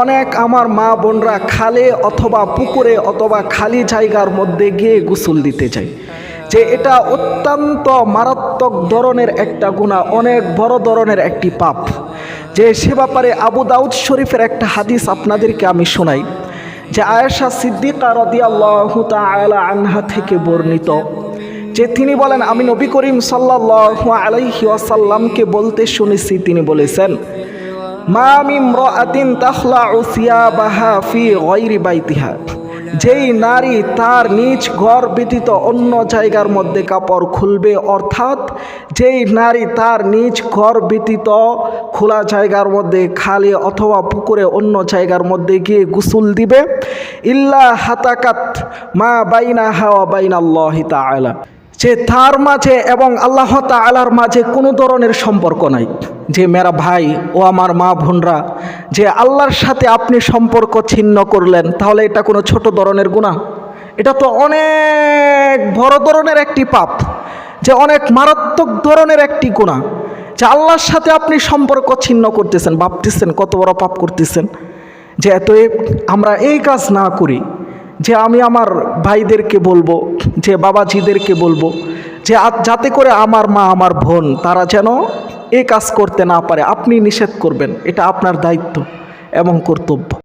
অনেক আমার মা বোনরা খালে অথবা পুকুরে অথবা খালি জায়গার মধ্যে গিয়ে গোসল দিতে যায়, যে এটা অত্যন্ত মারাত্মক ধরনের একটা গুনাহ, অনেক বড় ধরনের একটি পাপ। যে সে ব্যাপারে আবু দাউদ শরীফের একটা হাদিস আপনাদেরকে আমি শোনাই, যে আয়েশা সিদ্দিকা রাদিয়াল্লাহু তাআলা আনহা থেকে বর্ণিত, যে তিনি বলেন, আমি নবী করিম সাল্লাল্লাহু আলাইহি ওয়াসাল্লামকে বলতে শুনেছি, তিনি বলেছেন, মা মিন ইমরাআতিন তাখলাউ সিয়াবাহা ফি গায়রি বাইতিহা, যেই নারী তার নিজ ঘর ব্যতীত অন্য জায়গার মধ্যে কাপড় খুলবে, অর্থাৎ যেই নারী তার নিজ ঘর ব্যতীত খোলা জায়গার মধ্যে খালি অথবা পুকুরে অন্য জায়গার মধ্যে গিয়ে গোসল দিবে, ইল্লা হাতাকাত মা বাইনাহা ওয়া বাইনাল্লাহি তাআলা, যে তার মাঝে এবং আল্লাহ তাআলার মাঝে কোনো ধরনের সম্পর্ক নাই। যে মেরা ভাই ও আমার মা বোনরা, যে আল্লাহর সাথে আপনি সম্পর্ক ছিন্ন করলেন, তাহলে এটা কোনো ছোট ধরনের গুনাহ? এটা তো অনেক বড় ধরনের একটি পাপ, যে অনেক মারাত্মক ধরনের একটি গুনাহ, যে আল্লাহর সাথে আপনি সম্পর্ক ছিন্ন করতেছেন। ভাবতেছেন কত বড় পাপ করতেছেন। যে এতএব আমরা এই কাজ না করি, যে আমি আমার ভাইদেরকে বলবো, যে বাবাজিদেরকে বলবো, যে যাতে করে আমার মা আমার বোন তারা যেন এই কাজ করতে না পারে, আপনি নিষেধ করবেন, এটা আপনার দায়িত্ব এবং কর্তব্য।